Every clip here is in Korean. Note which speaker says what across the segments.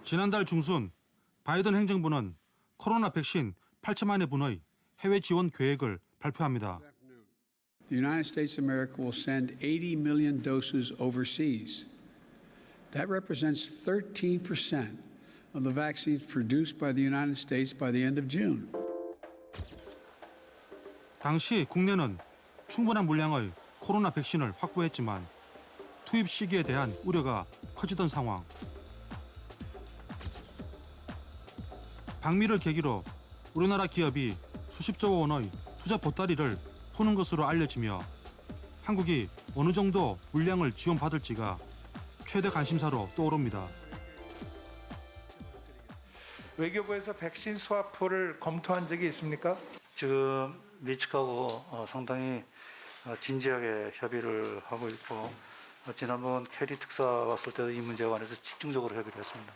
Speaker 1: 지난달 중순 바이든 행정부는 코로나 백신 8천만여 분의 해외 지원 계획을 발표합니다.
Speaker 2: The United States of America will send 80 million doses overseas. That represents 13% of the vaccines produced by the United States by the end of June.
Speaker 1: 당시 국내는 충분한 물량의 코로나 백신을 확보했지만 투입 시기에 대한 우려가 커지던 상황. 방미를 계기로 우리나라 기업이 수십조 원의 투자 보따리를 푸는 것으로 알려지며 한국이 어느 정도 물량을 지원받을지가 최대 관심사로 떠오릅니다.
Speaker 3: 외교부에서 백신 스와프를 검토한 적이 있습니까?
Speaker 4: 지금 미측하고 상당히 진지하게 협의를 하고 있고 지난번 캐리 특사 왔을 때도 이 문제에 관해서 집중적으로 협의를 했습니다.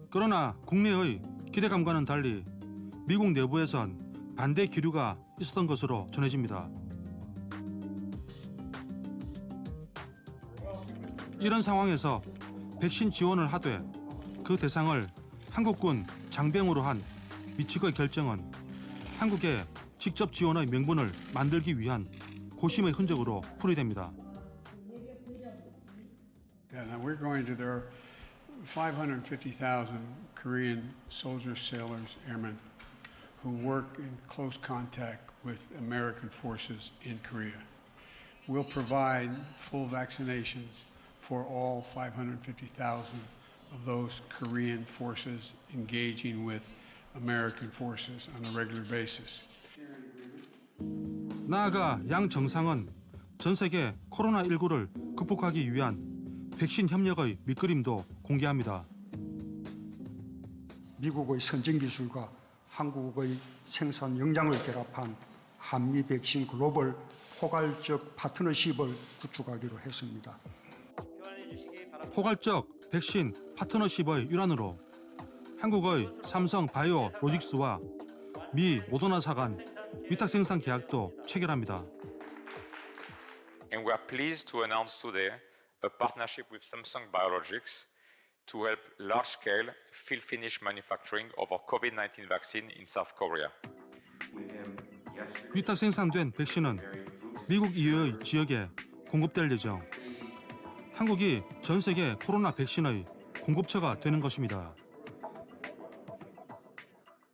Speaker 1: 그러나 국내의 기대감과는 달리 미국 내부에선 반대 기류가 있었던 것으로 전해집니다. 이런 상황에서 백신 지원을 하되 그 대상을 한국군 장병으로 한 미측의 결정은 한국에 직접 지원의 명분을 만들기 위한 고심의 흔적으로 풀이됩니다.
Speaker 2: Yeah, now we're going to there are 550,000 Korean soldiers, sailors, airmen who work in close contact with American forces in Korea. We'll provide full vaccinations for all 550,000 of those Korean forces engaging with American forces on a regular basis.
Speaker 1: 나아가 양 정상은 전 세계 코로나19를 극복하기 위한 백신 협력의 밑그림도 공개합니다.
Speaker 5: 미국의 선진 기술과 한국의 생산 역량을 결합한 한미 백신 글로벌 포괄적 파트너십을 구축하기로 했습니다.
Speaker 1: 포괄적 백신 파트너십의 일환으로 한국의 삼성 바이오 로직스와 미 모더나사 간 위탁 생산 계약도 체결합니다.
Speaker 6: And we are pleased to announce today a partnership with Samsung Biologics to help large-scale fill-finish manufacturing of our COVID-19 vaccine in South Korea.
Speaker 1: 위탁 생산된 백신은 미국 이외의 지역에 공급될 예정. 한국이 전 세계 코로나 백신의 공급처가 되는 것입니다.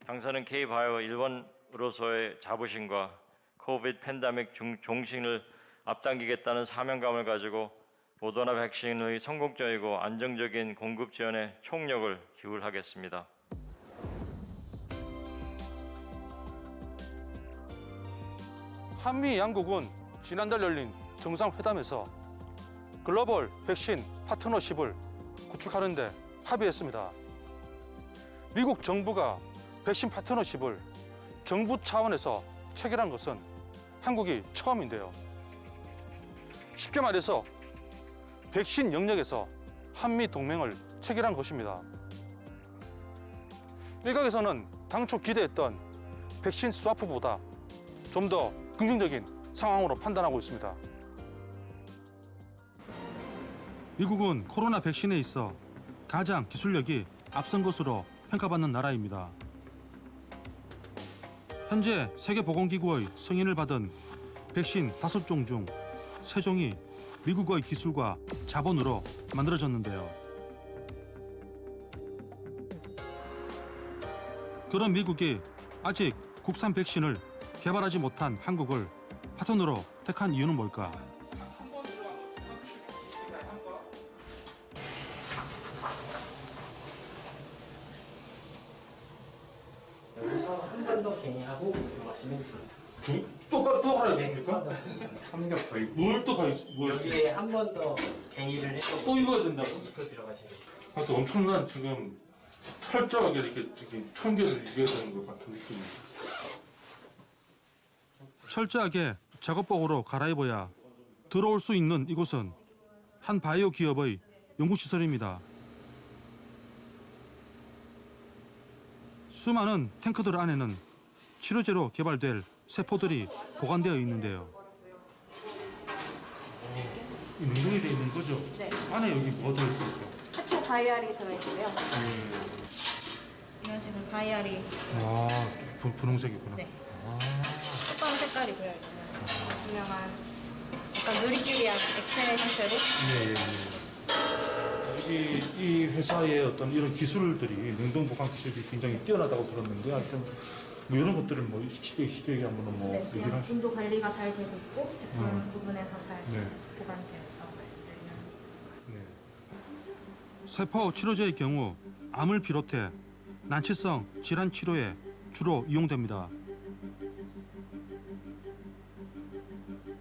Speaker 7: 당사는 K바이오 일본으로서의 자부심과 코비드 팬데믹 종식을 앞당기겠다는 사명감을 가지고 모더나 백신의 성공적이고 안정적인 공급 지원에 총력을 기울하겠습니다.
Speaker 1: 한미 양국은 지난달 열린 정상회담에서 글로벌 백신 파트너십을 구축하는 데 합의했습니다. 미국 정부가 백신 파트너십을 정부 차원에서 체결한 것은 한국이 처음인데요. 쉽게 말해서 백신 영역에서 한미 동맹을 체결한 것입니다. 일각에서는 당초 기대했던 백신 스와프보다 좀 더 긍정적인 상황으로 판단하고 있습니다. 미국은 코로나 백신에 있어 가장 기술력이 앞선 것으로 평가받는 나라입니다. 현재 세계보건기구의 승인을 받은 백신 5종 중 3종이 미국의 기술과 자본으로 만들어졌는데요. 그런 미국이 아직 국산 백신을 개발하지 못한 한국을 파트너로 택한 이유는 뭘까?
Speaker 8: 여기서 한 번 더 갱의하고 말씀해 주세요.
Speaker 1: 또 가야 됩니까?
Speaker 8: 협력 거의.
Speaker 1: 뭘 또 뭐야?
Speaker 8: 여기에 한 번 더 갱의를 해서
Speaker 1: 또 입어야 된다고?
Speaker 8: 또 들어가셔야 돼요.
Speaker 1: 하여튼 엄청난 지금 철저하게 이렇게 청결을 유지해야 되는 것 같은 느낌입니다. 철저하게 작업복으로 갈아입어야 들어올 수 있는 이곳은 한 바이오 기업의 연구시설입니다. 수많은 탱크들 안에는 치료제로 개발될 세포들이 보관되어 있는데요. 이 냉동이 되어 있는 거죠?
Speaker 9: 네.
Speaker 1: 안에 여기 뭐가 들어있습니까?
Speaker 9: 세포 다이알이 들어있고요. 이런 식으로 다이알이
Speaker 1: 아, 분홍색이구나.
Speaker 9: 네. 어떤 색깔이고요. 이거는 유명한 약간 누리끼리한 액체 형태로.
Speaker 1: 네, 이 회사의 어떤 이런 기술들이 냉동 보관 기술이 굉장히 뛰어나다고 들었는데 하여튼 뭐 이런 것들을 뭐 쉽게 얘기하면 뭐
Speaker 9: 네,
Speaker 1: 얘기를
Speaker 9: 그냥
Speaker 1: 할 수.
Speaker 9: 온도 관리가 잘 되고 있고 제품 부분에서 잘
Speaker 1: 네.
Speaker 9: 보관되었다고 말씀드리면.
Speaker 1: 네. 세포 치료제의 경우 암을 비롯해 난치성 질환 치료에 주로 이용됩니다.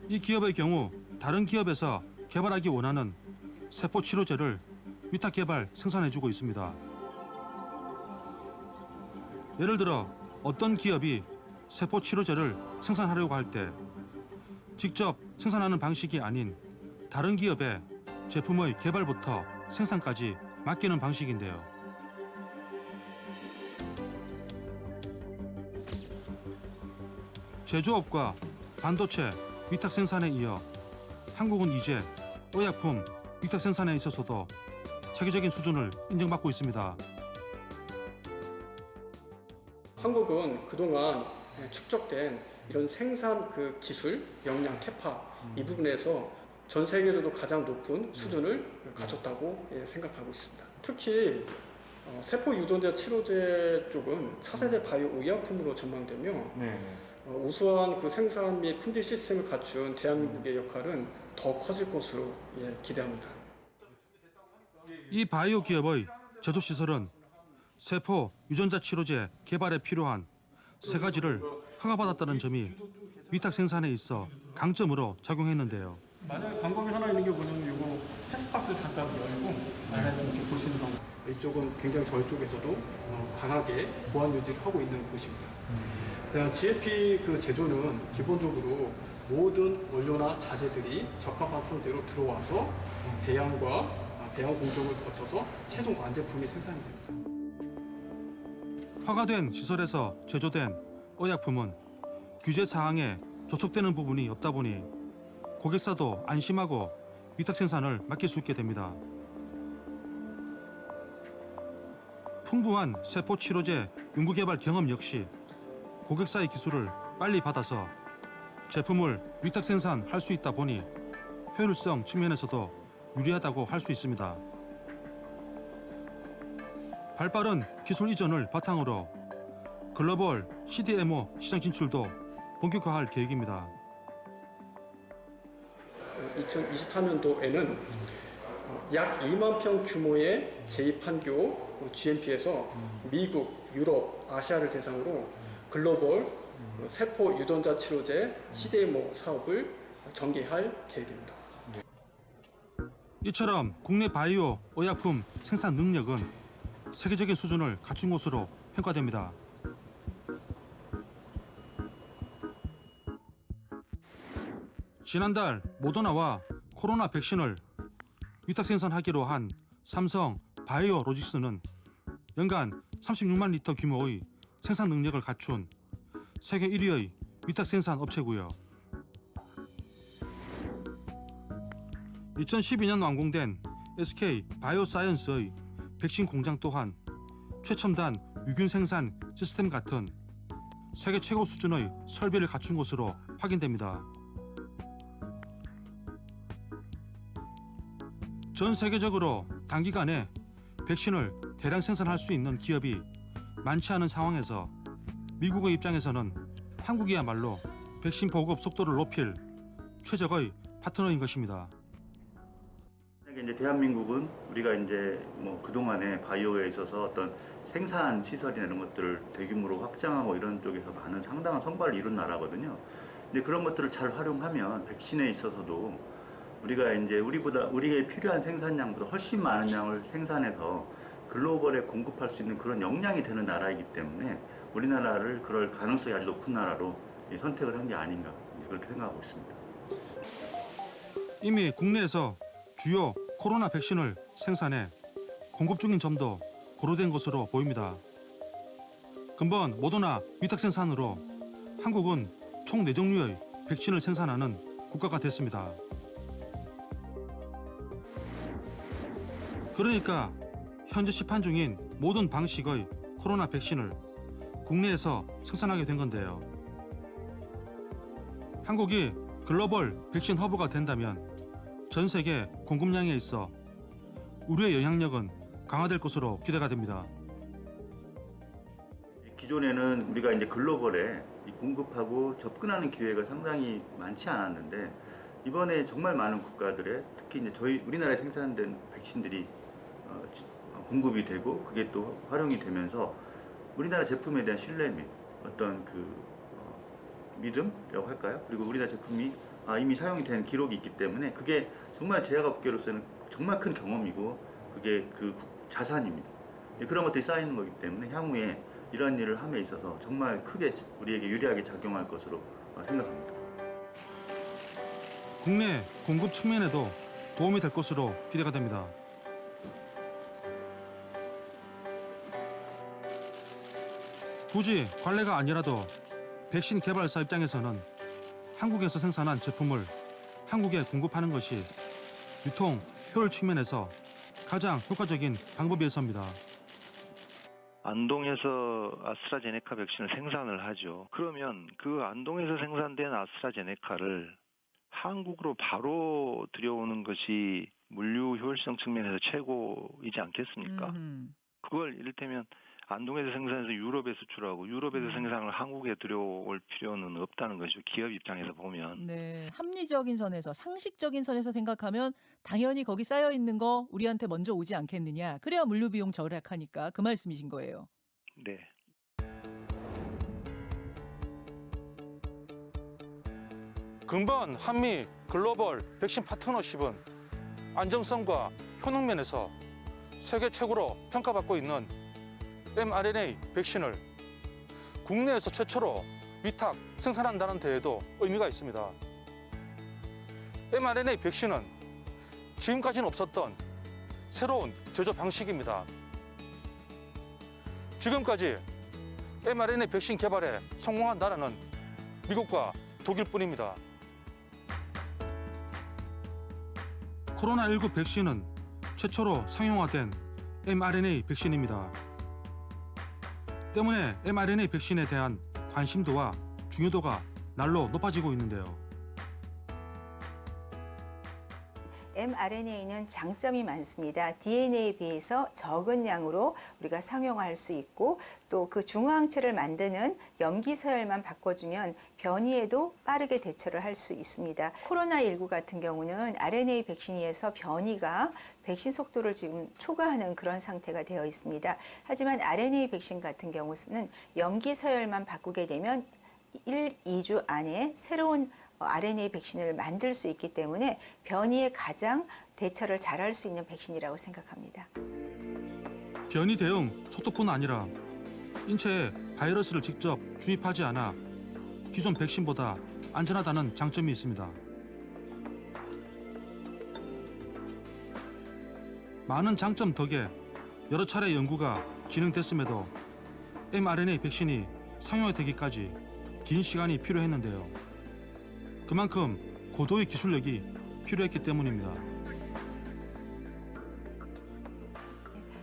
Speaker 1: 이 기업의 경우 다른 기업에서 개발하기 원하는 세포 치료제를 위탁 개발 생산해주고 있습니다. 예를 들어 어떤 기업이 세포 치료제를 생산하려고 할 때 직접 생산하는 방식이 아닌 다른 기업에 제품의 개발부터 생산까지 맡기는 방식인데요. 제조업과 반도체 위탁 생산에 이어 한국은 이제 의약품 위탁 생산에 있어서도 세계적인 수준을 인정받고 있습니다.
Speaker 10: 한국은 그동안 축적된 이런 생산 그 기술, 역량, 캐파 이 부분에서 전 세계적으로 가장 높은 수준을 갖췄다고 생각하고 있습니다. 특히 세포 유전자 치료제 쪽은 차세대 바이오 의약품으로 전망되며 우수한 그 생산 및 품질 시스템을 갖춘 대한민국의 역할은 더 커질 것으로 기대합니다.
Speaker 1: 이 바이오 기업의 제조 시설은 세포 유전자 치료제 개발에 필요한 세 가지를 허가받았다는 점이 위탁 생산에 있어 강점으로 작용했는데요.
Speaker 11: 만약에 방법이 하나 있는 게 뭐냐면 이거 패스박스 잠깐 열고 안에 이렇게 보시는 방법. 이쪽은 굉장히 저희 쪽에서도 강하게 보안 유지를 하고 있는 곳입니다. 그다음 GMP 그 제조는 기본적으로 모든 원료나 자재들이 적합한 소재로 들어와서 배양과 배양 공정을 거쳐서 최종 완제품이 생산이 됩니다.
Speaker 1: 허가된 시설에서 제조된 의약품은 규제 사항에 저촉되는 부분이 없다 보니 고객사도 안심하고 위탁 생산을 맡길 수 있게 됩니다. 풍부한 세포 치료제 연구개발 경험 역시 고객사의 기술을 빨리 받아서 제품을 위탁 생산할 수 있다 보니 효율성 측면에서도 유리하다고 할 수 있습니다. 발빠른 기술 이전을 바탕으로 글로벌 CDMO 시장 진출도 본격화할 계획입니다.
Speaker 10: 2024년도에는 약 2만 평 규모의 제2판교 GMP에서 미국, 유럽, 아시아를 대상으로 글로벌 세포 유전자 치료제 CDMO 사업을 전개할 계획입니다.
Speaker 1: 이처럼 국내 바이오 의약품 생산 능력은 세계적인 수준을 갖춘 것으로 평가됩니다. 지난달 모더나와 코로나 백신을 위탁 생산하기로 한 삼성 바이오로직스는 연간 36만 리터 규모의 생산 능력을 갖춘 세계 1위의 위탁 생산 업체고요. 2012년 완공된 SK 바이오사이언스의 백신 공장 또한 최첨단 유균 생산 시스템 같은 세계 최고 수준의 설비를 갖춘 것으로 확인됩니다. 전 세계적으로 단기간에 백신을 대량 생산할 수 있는 기업이 많지 않은 상황에서 미국의 입장에서는 한국이야말로 백신 보급 속도를 높일 최적의 파트너인 것입니다.
Speaker 12: 이제 대한민국은 우리가 이제 뭐 그동안에 바이오에 있어서 어떤 생산 시설이나 이런 것들을 대규모로 확장하고 이런 쪽에서 많은 상당한 성과를 이룬 나라거든요. 근데 그런 것들을 잘 활용하면 백신에 있어서도 우리가 이제 우리에게 필요한 생산량보다 훨씬 많은 양을 생산해서 글로벌에 공급할 수 있는 그런 역량이 되는 나라이기 때문에 우리나라를 그럴 가능성이 아주 높은 나라로 선택을 한 게 아닌가 그렇게 생각하고 있습니다.
Speaker 1: 이미 국내에서 주요 코로나 백신을 생산해 공급 중인 점도 고려된 것으로 보입니다. 근본 모더나 위탁 생산으로 한국은 총 4종류의 백신을 생산하는 국가가 됐습니다. 그러니까 현재 시판 중인 모든 방식의 코로나 백신을 국내에서 생산하게 된 건데요. 한국이 글로벌 백신 허브가 된다면 전 세계 공급량에 있어 우리의 영향력은 강화될 것으로 기대가 됩니다.
Speaker 12: 기존에는 우리가 이제 글로벌에 공급하고 접근하는 기회가 상당히 많지 않았는데 이번에 정말 많은 국가들의 특히 이제 우리나라에 생산된 백신들이 공급이 되고 그게 또 활용이 되면서 우리나라 제품에 대한 신뢰 및 어떤 믿음이라고 할까요? 그리고 우리나라 제품이 이미 사용이 된 기록이 있기 때문에 그게 정말 제약업계로서는 정말 큰 경험이고 그게 그 자산입니다. 그런 것들이 쌓이는 거기 때문에 향후에 이러한 일을 함에 있어서 정말 크게 우리에게 유리하게 작용할 것으로 생각합니다.
Speaker 1: 국내 공급 측면에도 도움이 될 것으로 기대가 됩니다. 굳이 관례가 아니라도 백신 개발사 입장에서는 한국에서 생산한 제품을 한국에 공급하는 것이 유통 효율 측면에서 가장 효과적인 방법이었습니다.
Speaker 13: 안동에서 아스트라제네카 백신을 생산을 하죠. 그러면 그 안동에서 생산된 아스트라제네카를 한국으로 바로 들여오는 것이 물류 효율성 측면에서 최고이지 않겠습니까? 그걸 이를테면 안동에서 생산해서 유럽에 수출하고 유럽에서 생산을 한국에 들여올 필요는 없다는 것이죠. 기업 입장에서 보면.
Speaker 14: 네, 합리적인 선에서 상식적인 선에서 생각하면 당연히 거기 쌓여 있는 거 우리한테 먼저 오지 않겠느냐. 그래야 물류 비용 절약하니까 그 말씀이신 거예요.
Speaker 13: 네.
Speaker 1: 근본 한미 글로벌 백신 파트너십은 안정성과 효능면에서 세계 최고로 평가받고 있는 mRNA 백신을 국내에서 최초로 위탁 생산한다는 데에도 의미가 있습니다. mRNA 백신은 지금까지는 없었던 새로운 제조 방식입니다. 지금까지 mRNA 백신 개발에 성공한 나라는 미국과 독일뿐입니다. 코로나19 백신은 최초로 상용화된 mRNA 백신입니다. 때문에 mRNA 백신에 대한 관심도와 중요도가 날로 높아지고 있는데요.
Speaker 15: mRNA는 장점이 많습니다. DNA에 비해서 적은 양으로 우리가 상용화할 수 있고 또 그 중화항체를 만드는 염기서열만 바꿔주면 변이에도 빠르게 대처를 할 수 있습니다. 코로나19 같은 경우는 RNA 백신에서 변이가 백신 속도를 지금 초과하는 그런 상태가 되어 있습니다. 하지만 RNA 백신 같은 경우는 염기서열만 바꾸게 되면 1, 2주 안에 새로운 RNA 백신을 만들 수 있기 때문에 변이에 가장 대처를 잘할 수 있는 백신이라고 생각합니다.
Speaker 1: 변이 대응 속도뿐 아니라 인체에 바이러스를 직접 주입하지 않아 기존 백신보다 안전하다는 장점이 있습니다. 많은 장점 덕에 여러 차례 연구가 진행됐음에도 mRNA 백신이 상용화되기까지 긴 시간이 필요했는데요. 그만큼 고도의 기술력이 필요했기 때문입니다.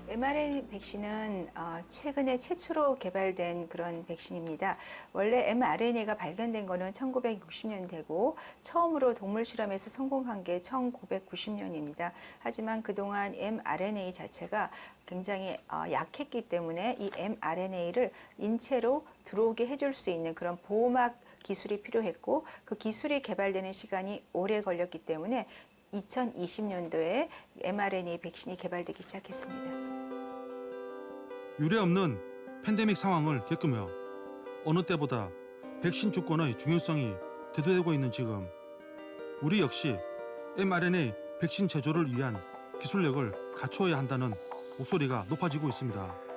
Speaker 15: mRNA 백신은 최근에 최초로 개발된 그런 백신입니다. 원래 mRNA가 발견된 거는 1960년대고 처음으로 동물 실험에서 성공한 게 1990년입니다. 하지만 그동안 mRNA 자체가 굉장히 약했기 때문에 이 mRNA를 인체로 들어오게 해줄 수 있는 그런 보호막 기술이 필요했고 그 기술이 개발되는 시간이 오래 걸렸기 때문에 2020년도에 mRNA 백신이 개발되기 시작했습니다.
Speaker 1: 유례없는 팬데믹 상황을 겪으며 어느 때보다 백신 주권의 중요성이 대두되고 있는 지금 우리 역시 mRNA 백신 제조를 위한 기술력을 갖추어야 한다는 목소리가 높아지고 있습니다.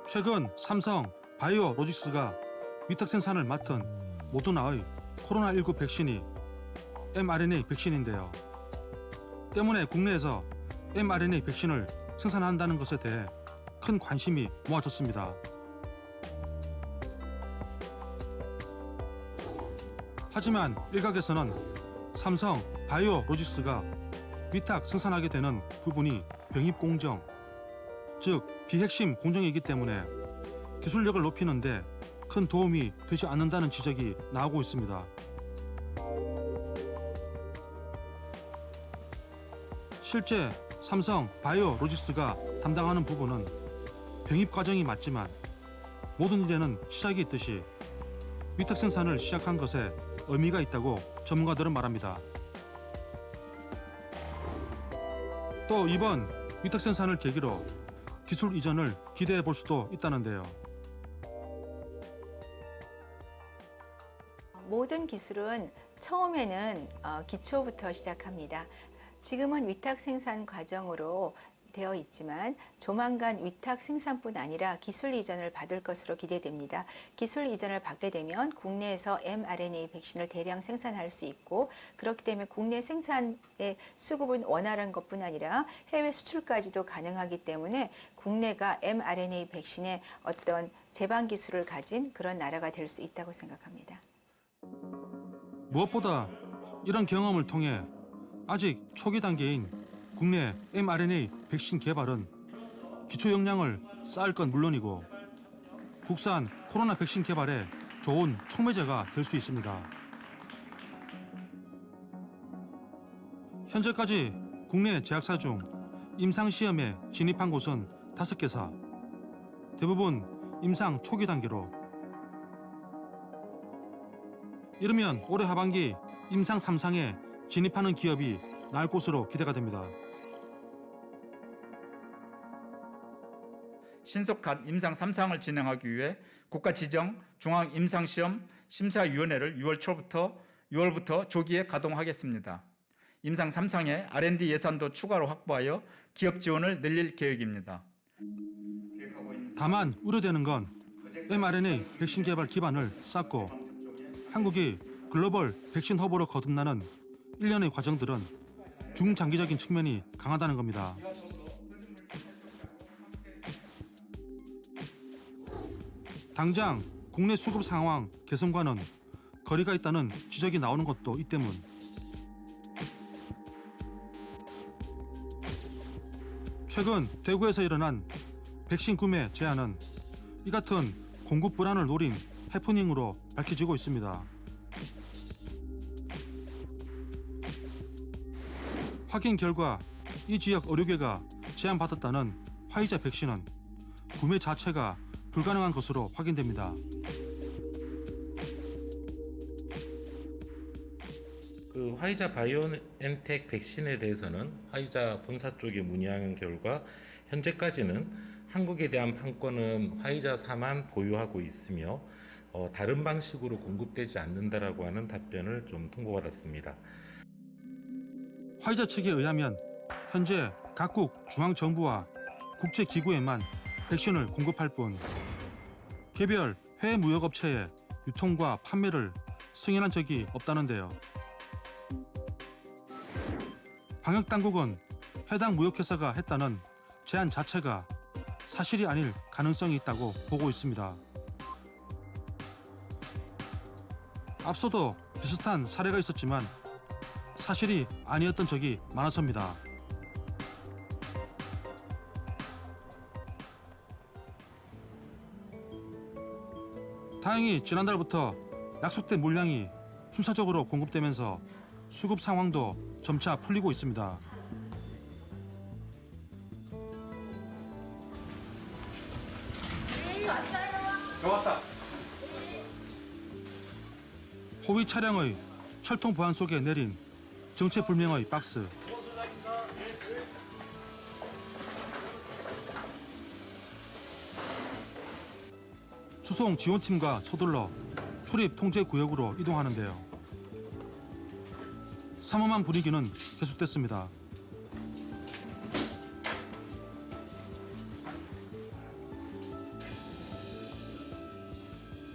Speaker 1: 최근 삼성 바이오로직스가 위탁 생산을 맡은 모더나의 코로나19 백신이 mRNA 백신인데요. 때문에 국내에서 mRNA 백신을 생산한다는 것에 대해 큰 관심이 모아졌습니다. 하지만 일각에서는 삼성 바이오로직스가 위탁 생산하게 되는 부분이 병입 공정, 즉 비핵심 공정이기 때문에 기술력을 높이는데 큰 도움이 되지 않는다는 지적이 나오고 있습니다. 실제 삼성 바이오로직스가 담당하는 부분은 병입 과정이 맞지만 모든 일에는 시작이 있듯이 위탁 생산을 시작한 것에 의미가 있다고 전문가들은 말합니다. 또 이번 위탁 생산을 계기로 기술 이전을 기대해 볼 수도 있다는데요.
Speaker 15: 모든 기술은 처음에는 기초부터 시작합니다. 지금은 위탁 생산 과정으로 되어 있지만 조만간 위탁 생산뿐 아니라 기술 이전을 받을 것으로 기대됩니다. 기술 이전을 받게 되면 국내에서 mRNA 백신을 대량 생산할 수 있고 그렇기 때문에 국내 생산의 수급은 원활한 것뿐 아니라 해외 수출까지도 가능하기 때문에 국내가 mRNA 백신의 어떤 제반 기술을 가진 그런 나라가 될 수 있다고 생각합니다.
Speaker 1: 무엇보다 이런 경험을 통해 아직 초기 단계인 국내 mRNA 백신 개발은 기초 역량을 쌓을 건 물론이고 국산 코로나 백신 개발에 좋은 촉매제가 될 수 있습니다. 현재까지 국내 제약사 중 임상시험에 진입한 곳은 5개사, 대부분 임상 초기 단계로. 이르면 올해 하반기 임상 3상에 진입하는 기업이 나올 것으로 기대가 됩니다.
Speaker 16: 신속한 임상 3상을 진행하기 위해 국가지정 중앙임상시험 심사위원회를 6월부터 조기에 가동하겠습니다. 임상 3상에 R&D 예산도 추가로 확보하여 기업 지원을 늘릴 계획입니다.
Speaker 1: 다만 우려되는 건 mRNA 백신 개발 기반을 쌓고 한국이 글로벌 백신 허브로 거듭나는 일련의 과정들은 중장기적인 측면이 강하다는 겁니다. 당장 국내 수급 상황 개선과는 거리가 있다는 지적이 나오는 것도 이 때문. 최근 대구에서 일어난 백신 구매 제한은 이 같은 공급 불안을 노린 해프닝으로 밝혀지고 있습니다. 확인 결과 이 지역 의료계가 제안받았다는 화이자 백신은 구매 자체가 불가능한 것으로 확인됩니다.
Speaker 17: 그 화이자 바이오엔텍 백신에 대해서는 화이자 본사 쪽에 문의한 결과 현재까지는 한국에 대한 판권은 화이자사만 보유하고 있으며 다른 방식으로 공급되지 않는다라고 하는 답변을 좀 통보받았습니다.
Speaker 1: 화이자 측에 의하면 현재 각국 중앙정부와 국제기구에만 백신을 공급할 뿐 개별 해외 무역업체에 유통과 판매를 승인한 적이 없다는데요. 방역당국은 해당 무역회사가 했다는 제안 자체가 사실이 아닐 가능성이 있다고 보고 있습니다. 앞서도 비슷한 사례가 있었지만 사실이 아니었던 적이 많아서입니다. 다행히 지난달부터 약속된 물량이 순차적으로 공급되면서 수급 상황도 점차 풀리고 있습니다.
Speaker 16: 왔다.
Speaker 1: 호위 차량의 철통 보안 속에 내린 정체불명의 박스. 수송 지원팀과 서둘러 출입 통제 구역으로 이동하는데요. 삼엄한 분위기는 계속됐습니다.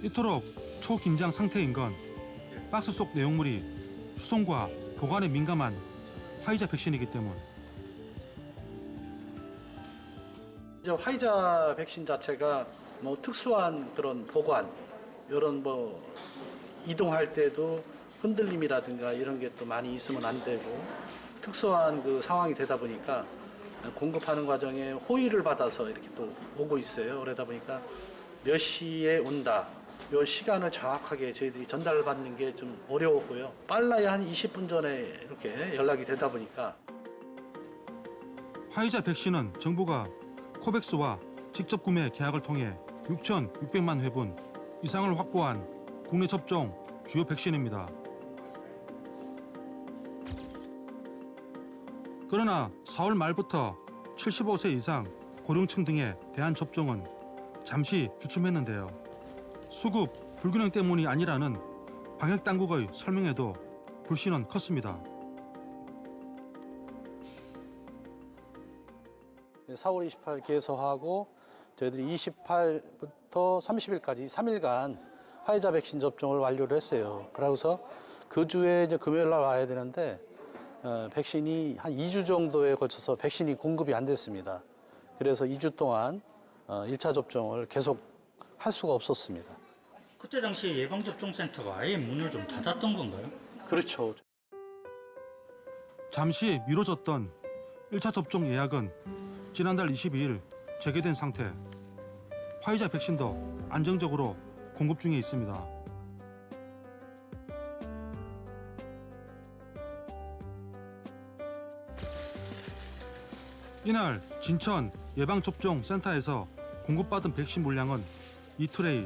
Speaker 1: 이토록 초긴장 상태인 건 박스 속 내용물이 수송과 보관에 민감한 화이자 백신이기 때문.
Speaker 18: 이제 화이자 백신 자체가 뭐 특수한 그런 보관, 이런 뭐 이동할 때도 흔들림이라든가 이런 게 또 많이 있으면 안 되고, 특수한 그 상황이 되다 보니까 공급하는 과정에 호의를 받아서 이렇게 또 오고 있어요. 그러다 보니까 몇 시에 온다. 요 시간을 정확하게 저희들이 전달받는 게 좀 어려웠고요. 빨라야 한 20분 전에 이렇게 연락이 되다 보니까
Speaker 1: 화이자 백신은 정부가 코백스와 직접 구매 계약을 통해 6,600만 회분 이상을 확보한 국내 접종 주요 백신입니다. 그러나 4월 말부터 75세 이상 고령층 등에 대한 접종은 잠시 주춤했는데요. 수급 불균형 때문이 아니라는 방역당국의 설명에도 불신은 컸습니다.
Speaker 18: 4월 28일 개소하고 저희들이 28부터 30일까지 3일간 화이자 백신 접종을 완료를 했어요. 그러고서 그 주에 이제 금요일 날 와야 되는데 백신이 한 2주 정도에 걸쳐서 백신이 공급이 안 됐습니다. 그래서 2주 동안 1차 접종을 계속 할 수가 없었습니다.
Speaker 19: 그때 당시에 예방접종센터가 아예 문을 좀 닫았던 건가요?
Speaker 18: 그렇죠.
Speaker 1: 잠시 미뤄졌던 1차 접종 예약은 지난달 22일 재개된 상태. 화이자 백신도 안정적으로 공급 중에 있습니다. 이날 진천 예방접종센터에서 공급받은 백신 물량은 이틀에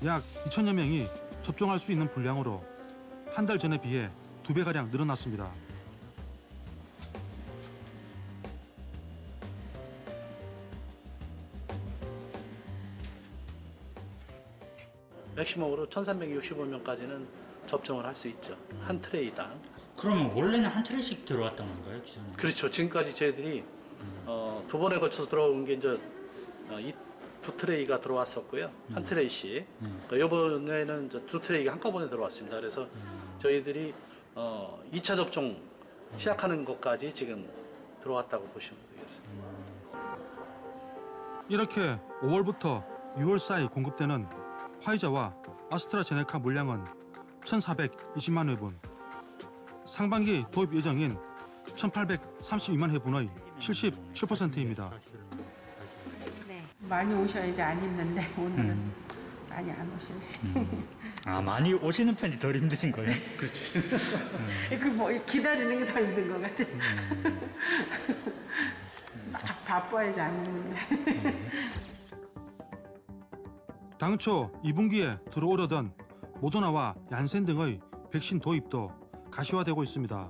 Speaker 1: 약 2천여 명이 접종할 수 있는 분량으로 한 달 전에 비해 2배가량 늘어났습니다.
Speaker 18: 맥시멈으로 1,365명까지는 접종을 할 수 있죠. 한 트레이당.
Speaker 19: 그러면 원래는 한 트레이씩 들어왔던 건가요, 기존에?
Speaker 18: 그렇죠. 지금까지 저희들이 두 번에 걸쳐서 들어온 게 이제 이 두 트레이가 들어왔었고요. 한 트레이씩. 이번에는 이제 두 트레이가 한꺼번에 들어왔습니다. 그래서 저희들이 2차 접종 시작하는 것까지 지금 들어왔다고 보시면 되겠습니다.
Speaker 1: 이렇게 5월부터 6월 사이 공급되는 화이자와 아스트라제네카 물량은 1,420만 회분, 상반기 도입 예정인 1,832만 회분의 77%입니다.
Speaker 20: 많이 오셔야지 안 힘든데 오늘은 많이 안 오시네.
Speaker 19: 아, 많이 오시는 편이 덜 힘드신 거예요?
Speaker 18: 그렇죠.
Speaker 20: 뭐 기다리는 게 더 힘든 것 같아. 막 바빠야지 안 오는데.
Speaker 1: 당초 2분기에 들어오려던 모더나와 얀센 등의 백신 도입도 가시화되고 있습니다.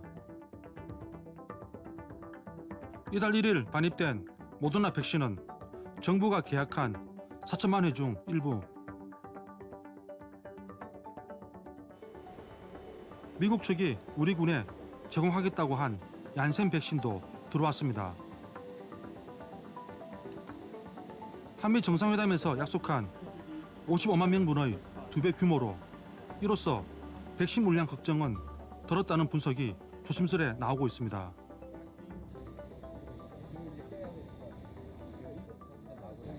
Speaker 1: 이달 1일 반입된 모더나 백신은 정부가 계약한 4천만 회 중 일부, 미국 측이 우리 군에 제공하겠다고 한 얀센 백신도 들어왔습니다. 한미 정상회담에서 약속한 55만 명분의 2배 규모로 이로써 백신 물량 걱정은 덜었다는 분석이 조심스레 나오고 있습니다.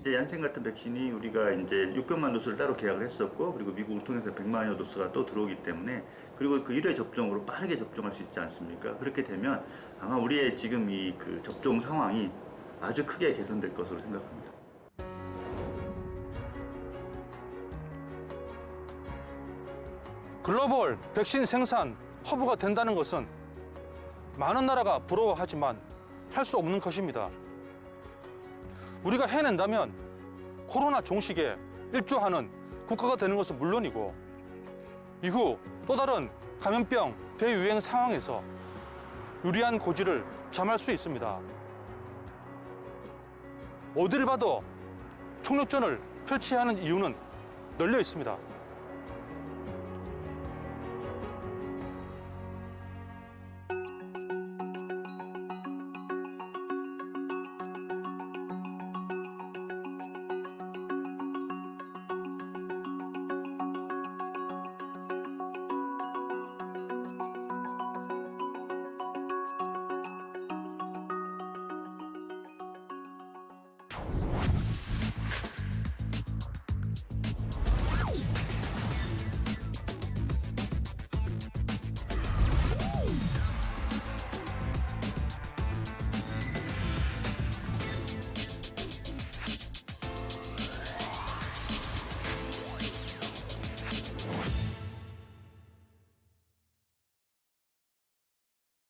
Speaker 12: 얀센 같은 백신이 우리가 이제 600만 도스를 따로 계약을 했었고, 그리고 미국을 통해서 100만여 도스가 또 들어오기 때문에, 그리고 그 1회 접종으로 빠르게 접종할 수 있지 않습니까? 그렇게 되면 아마 우리의 지금 이 그 접종 상황이 아주 크게 개선될 것으로 생각합니다.
Speaker 1: 글로벌 백신 생산 허브가 된다는 것은 많은 나라가 부러워하지만 할 수 없는 것입니다. 우리가 해낸다면 코로나 종식에 일조하는 국가가 되는 것은 물론이고, 이후 또 다른 감염병 대유행 상황에서 유리한 고지를 점할 수 있습니다. 어디를 봐도 총력전을 펼쳐야 하는 이유는 널려 있습니다.